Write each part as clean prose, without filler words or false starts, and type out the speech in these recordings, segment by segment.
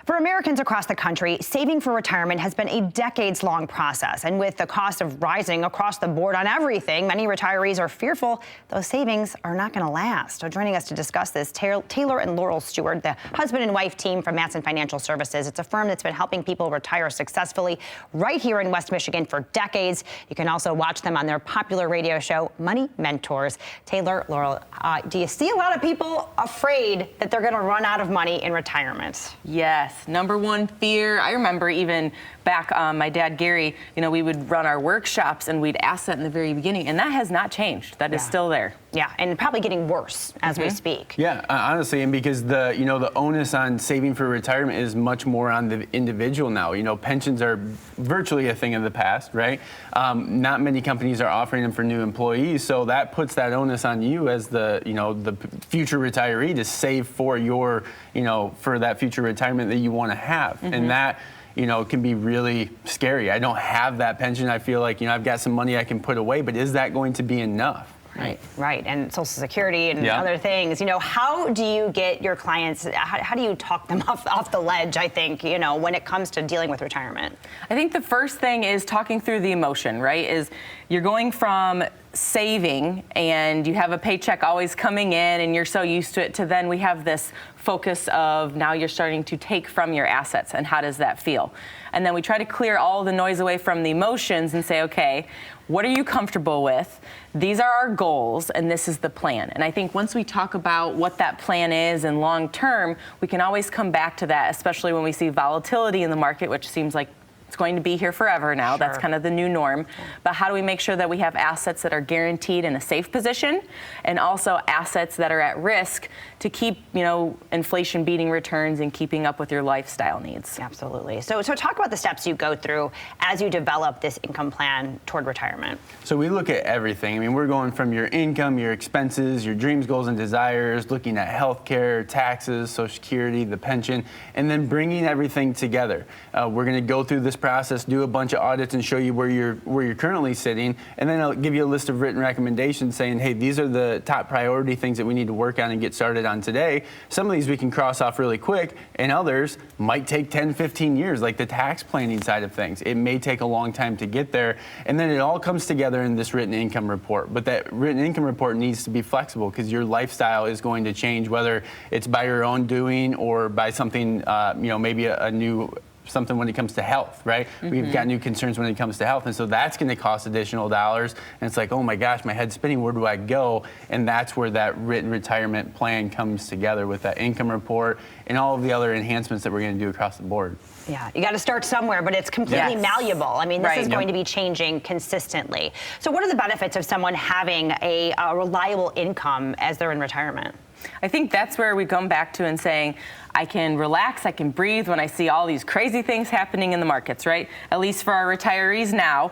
For Americans across the country, saving for retirement has been a decades-long process. And with the cost of rising across the board on everything, many retirees are fearful those savings are not going to last. So joining us to discuss this, Taylor and Laurel Stewart, the husband and wife team from Mattson Financial Services. It's a firm that's been helping people retire successfully right here in West Michigan for decades. You can also watch them on their popular radio show, Money Mentors. Taylor, Laurel, do you see a lot of people afraid that they're going to run out of money in retirement? Yes. Number one fear, I remember even back, my dad, Gary, we would run our workshops and we'd ask that in the very beginning, and that has not changed. That is still there. Yeah, and probably getting worse as we speak. Yeah, honestly, and because the onus on saving for retirement is much more on the individual now. Pensions are virtually a thing of the past, right? Not many companies are offering them for new employees, so that puts that onus on you as the future retiree to save for your for that future retirement that you want to have, and that can be really scary. I don't have that pension. I feel like I've got some money I can put away, but is that going to be enough? Right, and Social Security and other things. How do you get your clients, how do you talk them off the ledge, I think, when it comes to dealing with retirement? I think the first thing is talking through the emotion, right? Is you're going from saving and you have a paycheck always coming in and you're so used to it, to then we have this focus of now you're starting to take from your assets, and how does that feel? And then we try to clear all the noise away from the emotions and say, okay, what are you comfortable with? These are our goals, and this is the plan. And I think once we talk about what that plan is and long term, we can always come back to that, especially when we see volatility in the market, which seems like it's going to be here forever now. Sure. That's kind of the new norm. But how do we make sure that we have assets that are guaranteed in a safe position, and also assets that are at risk to keep, inflation beating returns and keeping up with your lifestyle needs? Absolutely. So talk about the steps you go through as you develop this income plan toward retirement. So we look at everything. I mean, we're going from your income, your expenses, your dreams, goals, and desires, looking at healthcare, taxes, Social Security, the pension, and then bringing everything together. We're going to go through this process, do a bunch of audits, and show you where you're currently sitting, and then I'll give you a list of written recommendations saying, hey, these are the top priority things that we need to work on and get started on today. Some of these we can cross off really quick, and others might take 10, 15 years, like the tax planning side of things. It may take a long time to get there, and then it all comes together in this written income report. But that written income report needs to be flexible because your lifestyle is going to change, whether it's by your own doing or by something, maybe a new something when it comes to health, right? We've got new concerns when it comes to health, and so that's going to cost additional dollars, and it's like, oh my gosh, my head's spinning, where do I go? And that's where that written retirement plan comes together with that income report and all of the other enhancements that we're going to do across the board. Yeah, you got to start somewhere, but it's completely malleable. I mean, this is going to be changing consistently. So what are the benefits of someone having a reliable income as they're in retirement? I think that's where we come back to and saying, I can relax, I can breathe when I see all these crazy things happening in the markets, right? At least for our retirees now,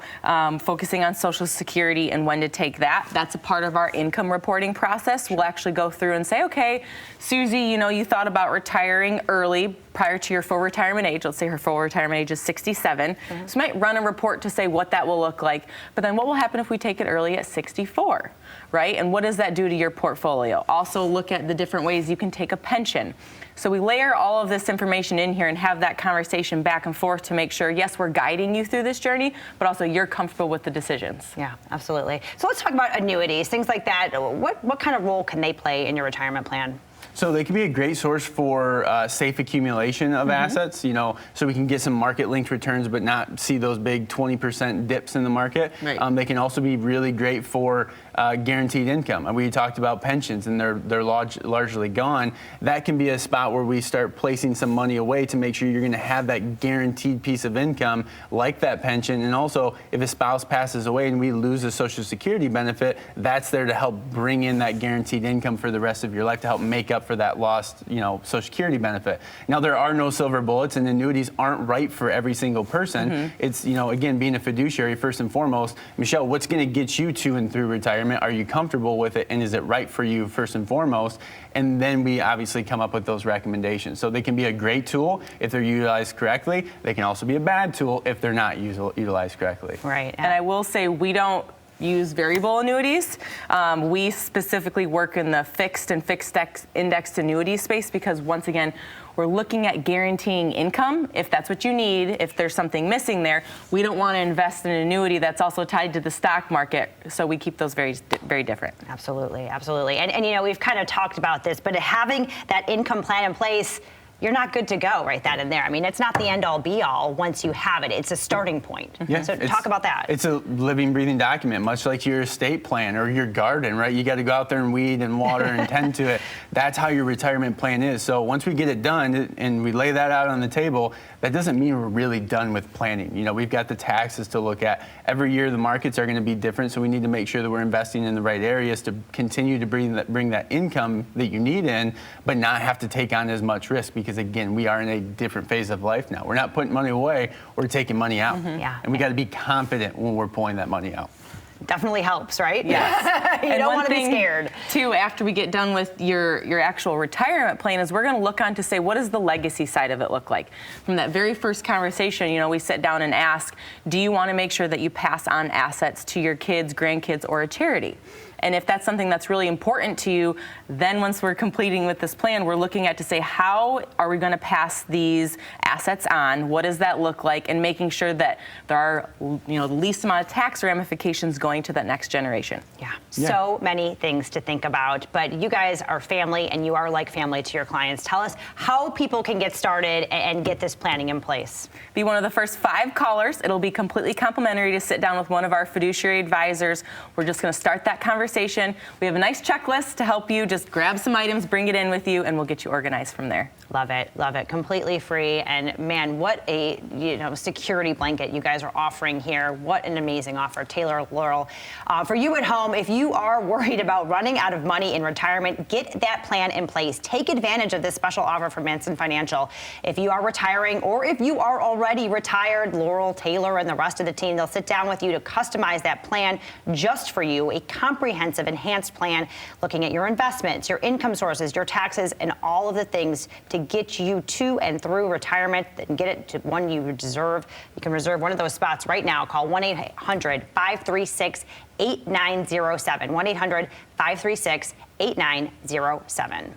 focusing on Social Security and when to take that. That's a part of our income reporting process. We'll actually go through and say, okay, Susie, you thought about retiring early prior to your full retirement age. Let's say her full retirement age is 67. So we might run a report to say what that will look like. But then what will happen if we take it early at 64, right? And what does that do to your portfolio? Also look at the different ways you can take a pension. So we layer all of this information in here and have that conversation back and forth to make sure, yes, we're guiding you through this journey, but also you're comfortable with the decisions. Yeah, absolutely. So let's talk about annuities, things like that. What kind of role can they play in your retirement plan? So they can be a great source for safe accumulation of assets, so we can get some market-linked returns but not see those big 20% dips in the market. Right. They can also be really great for guaranteed income. We talked about pensions, and they're largely gone. That can be a spot where we start placing some money away to make sure you're going to have that guaranteed piece of income like that pension. And also, if a spouse passes away and we lose a Social Security benefit, that's there to help bring in that guaranteed income for the rest of your life to help make up for that lost, Social Security benefit. Now, there are no silver bullets, and annuities aren't right for every single person. It's, again, being a fiduciary first and foremost. Michelle, what's going to get you to and through retirement? Are you comfortable with it, and is it right for you first and foremost? And then we obviously come up with those recommendations. So they can be a great tool if they're utilized correctly. They can also be a bad tool if they're not utilized correctly. Right. And I will say we don't use variable annuities. We specifically work in the fixed and indexed annuity space because, once again, we're looking at guaranteeing income. If that's what you need, if there's something missing there, we don't want to invest in an annuity that's also tied to the stock market. So we keep those very, very different. Absolutely, absolutely. And you know, we've kind of talked about this, but having that income plan in place, you're not good to go right then and there. I mean, it's not the end-all be-all once you have it. It's a starting point. Yeah, so talk about that. It's a living, breathing document, much like your estate plan or your garden, right? You got to go out there and weed and water and tend to it. That's how your retirement plan is. So once we get it done and we lay that out on the table, that doesn't mean we're really done with planning. You know, we've got the taxes to look at. Every year the markets are going to be different, so we need to make sure that we're investing in the right areas to continue to bring that income that you need in, but not have to take on as much risk because, again, we are in a different phase of life now. We're not putting money away, we're taking money out. Yeah. And we got to be confident when we're pulling that money out. Definitely helps, right? Yes. You don't want to be scared. Too, after we get done with your actual retirement plan, is we're going to look on to say, what does the legacy side of it look like? From that very first conversation, you know, we sit down and ask, do you want to make sure that you pass on assets to your kids, grandkids, or a charity? And if that's something that's really important to you, then once we're completing with this plan, we're looking at to say, how are we going to pass these assets on? What does that look like? And making sure that there are, you know, the least amount of tax ramifications going to that next generation. Yeah. So many things to think about, but you guys are family and you are like family to your clients. Tell us how people can get started and get this planning in place. Be one of the first 5 callers. It'll be completely complimentary to sit down with one of our fiduciary advisors. We're just going to start that conversation. We have a nice checklist to help you. Just grab some items, bring it in with you, and we'll get you organized from there. Love it, love it. Completely free, and man, what a security blanket you guys are offering here. What an amazing offer, Taylor, Laurel. For you at home, if you are worried about running out of money in retirement, get that plan in place. Take advantage of this special offer from Mattson Financial. If you are retiring or if you are already retired, Laurel, Taylor, and the rest of the team, they'll sit down with you to customize that plan just for you. A comprehensive, enhanced plan looking at your investments, your income sources, your taxes, and all of the things to get you to and through retirement and get it to one you deserve. You can reserve one of those spots right now. Call 1-800-536-8907. 1-800-536-8907.